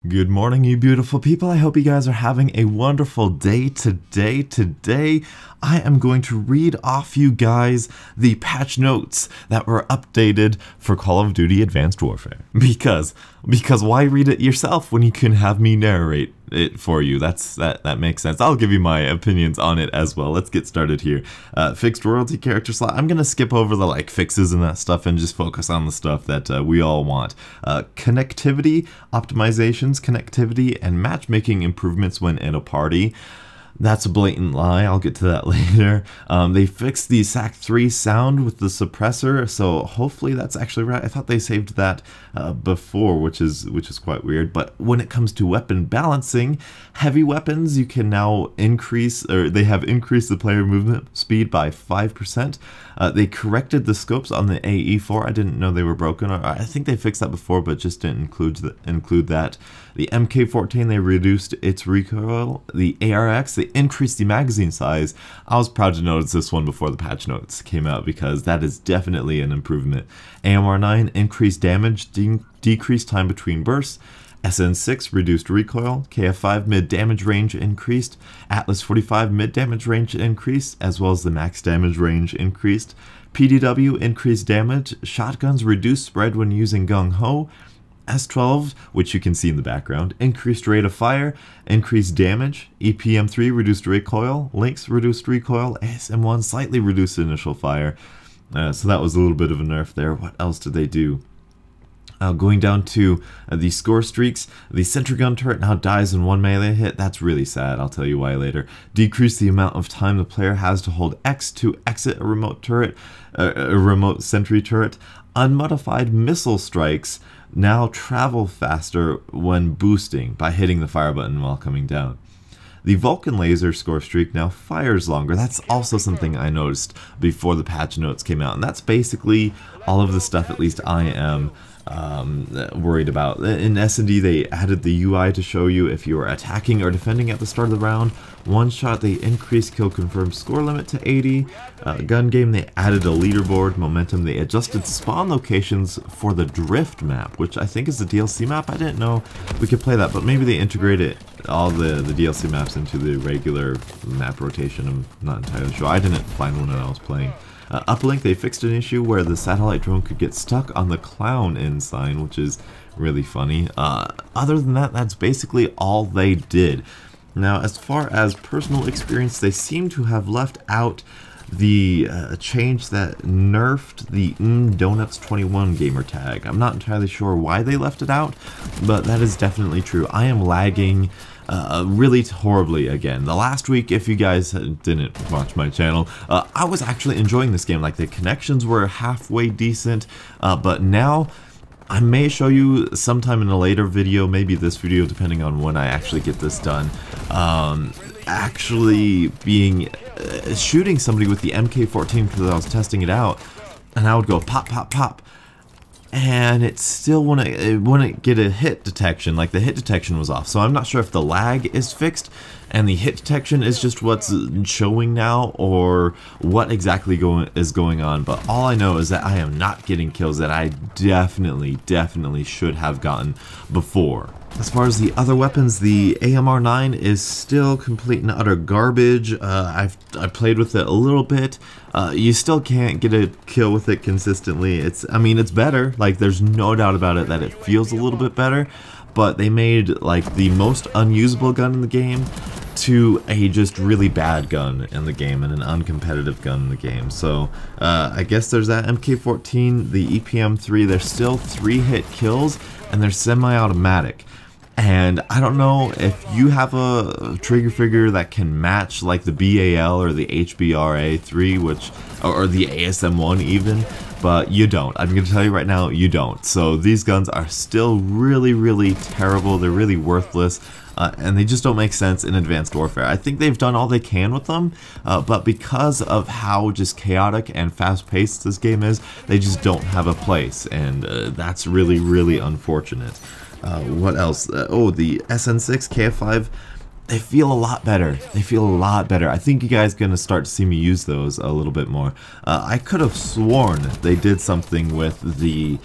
Good morning, you beautiful people. I hope you guys are having a wonderful day today. Today, I am going to read off you guys the patch notes that were updated for Call of Duty Advanced Warfare. Because why read it yourself when you can have me narrate it for you? That makes sense. I'll give you my opinions on it as well. Let's get started here. Fixed royalty character slot. I'm gonna skip over the fixes and that stuff and just focus on the stuff that we all want. Connectivity optimizations, connectivity and matchmaking improvements when in a party. That's a blatant lie. I'll get to that later. They fixed the SAC-3 sound with the suppressor, so hopefully that's actually right. I thought they saved that before, which is quite weird. But when it comes to weapon balancing, heavy weapons you can now increase, or they have increased the player movement speed by 5%. They corrected the scopes on the AE4. I didn't know they were broken. I think they fixed that before, but just didn't include that. The MK14, they reduced its recoil. The ARX, they increased the magazine size. I was proud to notice this one before the patch notes came out because that is definitely an improvement. AMR9 increased damage, decreased time between bursts. SN6 reduced recoil, KF5 mid damage range increased, Atlas 45 mid damage range increased, as well as the max damage range increased. PDW increased damage, shotguns reduced spread when using Gung Ho. S12, which you can see in the background, increased rate of fire, increased damage. EPM3 reduced recoil, Lynx reduced recoil, ASM1 slightly reduced initial fire. So that was a little bit of a nerf there. What else did they do? Going down to the score streaks, the sentry gun turret now dies in one melee hit. That's really sad, I'll tell you why later. Decrease the amount of time the player has to hold X to exit a remote turret, a remote sentry turret. Unmodified missile strikes now travel faster when boosting by hitting the fire button while coming down. The Vulcan laser score streak now fires longer. That's also something I noticed before the patch notes came out, and that's basically all of the stuff at least I am worried about. In S&D, they added the UI to show you if you are attacking or defending at the start of the round. One shot, they increased kill confirmed score limit to 80. Gun game, they added a leaderboard. Momentum, they adjusted spawn locations for the drift map, which I think is the DLC map. I didn't know we could play that, but maybe they integrated all the DLC maps into the regular map rotation. I'm not entirely sure. I didn't find one when I was playing. Uplink, they fixed an issue where the satellite drone could get stuck on the clown ensign, which is really funny. Other than that, that's basically all they did. Now, as far as personal experience, they seem to have left out the change that nerfed the Donuts21 gamer tag. I'm not entirely sure why they left it out, but that is definitely true. I am lagging really horribly again. The last week, if you guys didn't watch my channel, I was actually enjoying this game. Like, the connections were halfway decent, but now I may show you sometime in a later video, maybe this video, depending on when I actually get this done, actually being shooting somebody with the MK14 because I was testing it out, and I would go pop, pop, pop, and it still wouldn't get a hit detection. Like, the hit detection was off. So I'm not sure if the lag is fixed and the hit detection is just what's showing now, or what exactly is going on. But all I know is that I am not getting kills that I definitely should have gotten before. As far as the other weapons, the AMR9 is still complete and utter garbage. I played with it a little bit. You still can't get a kill with it consistently. I mean, it's better. Like, there's no doubt about it that it feels a little bit better. But they made, like, the most unusable gun in the game to a just really bad gun in the game and an uncompetitive gun in the game. So I guess there's that. MK14, the EPM3, they're still 3-hit kills, and they're semi-automatic. And I don't know if you have a trigger figure that can match like the BAL or the HBRA3, or the ASM1 even, but you don't. I'm going to tell you right now, you don't. So these guns are still really terrible. They're really worthless, and they just don't make sense in Advanced Warfare. I think they've done all they can with them, but because of how just chaotic and fast-paced this game is, they just don't have a place, and that's really unfortunate. What else? Oh, the SN6, KF5, they feel a lot better. They feel a lot better. I think you guys are going to start to see me use those a little bit more. I could have sworn they did something with the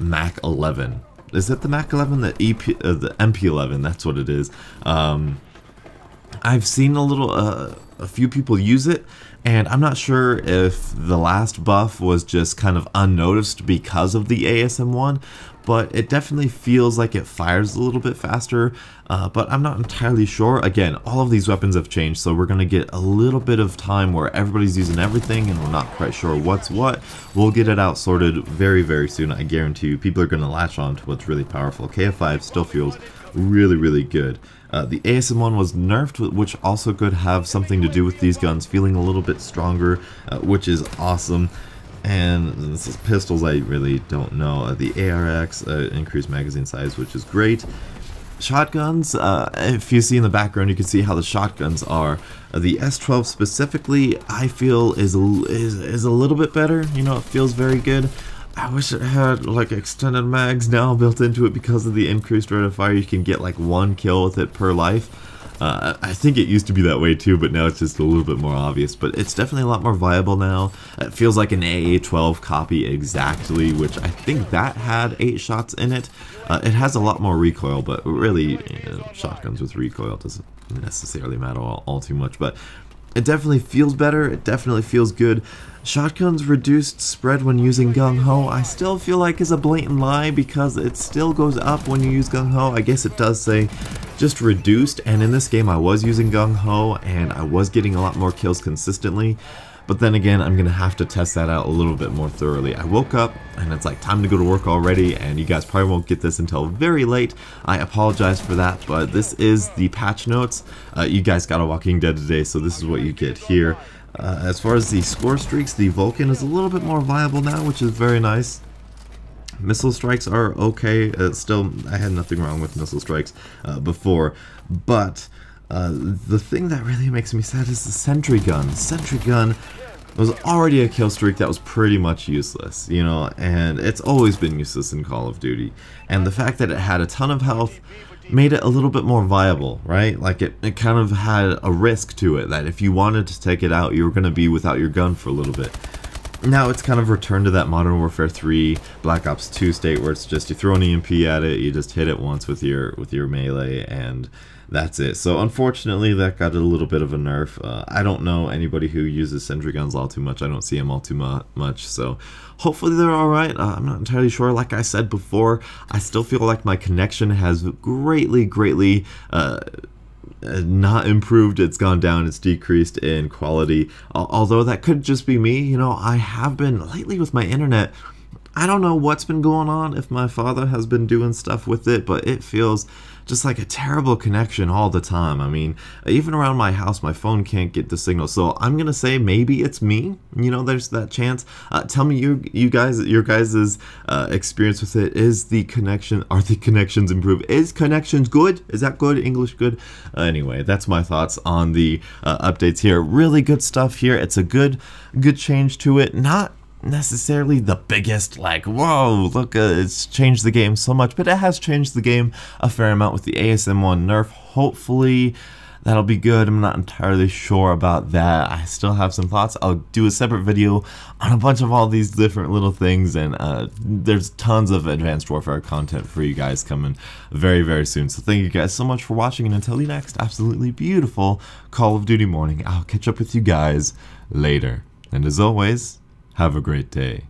Mac 11 is it the Mac 11? The the MP11, that's what it is. I've seen a few people use it, and I'm not sure if the last buff was just kind of unnoticed because of the ASM1, but it definitely feels like it fires a little bit faster, but I'm not entirely sure. Again, all of these weapons have changed, so we're going to get a little bit of time where everybody's using everything and we're not quite sure what's what. We'll get it out sorted very, very soon. I guarantee you people are going to latch on to what's really powerful. KF5 still feels really, really good. The ASM1 was nerfed, which also could have something to do with these guns feeling a little bit stronger, which is awesome. And this is pistols, I really don't know. The ARX increased magazine size, which is great. Shotguns, if you see in the background, you can see how the shotguns are. The S12 specifically, I feel is a little bit better. You know, it feels very good. I wish it had like extended mags now built into it because of the increased rate of fire. You can get like 1 kill with it per life. I think it used to be that way too, but now it's just a little bit more obvious. But it's definitely a lot more viable now. It feels like an AA12 copy exactly, which I think that had 8 shots in it. It has a lot more recoil, but really, shotguns with recoil doesn't necessarily matter all too much. But it definitely feels better. It definitely feels good. Shotgun's reduced spread when using Gung Ho, I still feel like is a blatant lie because it still goes up when you use Gung Ho. I guess it does say just reduced, and in this game I was using Gung Ho and I was getting a lot more kills consistently. But then again, I'm gonna have to test that out a little bit more thoroughly. I woke up and it's like time to go to work already, and you guys probably won't get this until very late. I apologize for that, but this is the patch notes. You guys got a Walking Dead today, so this is what you get here. As far as the score streaks, the Vulcan is a little bit more viable now, which is very nice. Missile strikes are okay. Still, I had nothing wrong with missile strikes before, but the thing that really makes me sad is the sentry gun. Sentry gun was already a kill streak that was pretty much useless, you know, and it's always been useless in Call of Duty. And the fact that it had a ton of health made it a little bit more viable, right? Like it kind of had a risk to it that if you wanted to take it out, you were going to be without your gun for a little bit. Now it's kind of returned to that Modern Warfare 3, Black Ops 2 state where it's just you throw an EMP at it, you just hit it once with your melee, and that's it. So unfortunately that got a little bit of a nerf. I don't know anybody who uses sentry guns all too much. I don't see them all too much, so hopefully they're alright. I'm not entirely sure. Like I said before, I still feel like my connection has greatly not improved. It's gone down, it's decreased in quality, although that could just be me. You know, I have been lately with my internet, I don't know what's been going on, if my father has been doing stuff with it, but it feels just like a terrible connection all the time. I mean, even around my house, my phone can't get the signal. So I'm gonna say maybe it's me. You know, there's that chance. Tell me your guys' experience with it. Is the connection? Are the connections improved? Is connections good? Is that good? English good? Anyway, that's my thoughts on the updates here. Really good stuff here. It's a good change to it. Not necessarily the biggest, like, whoa, look, it's changed the game so much, but it has changed the game a fair amount with the ASM1 nerf. Hopefully that'll be good. I'm not entirely sure about that. I still have some thoughts. I'll do a separate video on a bunch of all these different little things, and there's tons of Advanced Warfare content for you guys coming very soon. So thank you guys so much for watching, and until the next absolutely beautiful Call of Duty morning, I'll catch up with you guys later. And as always, have a great day.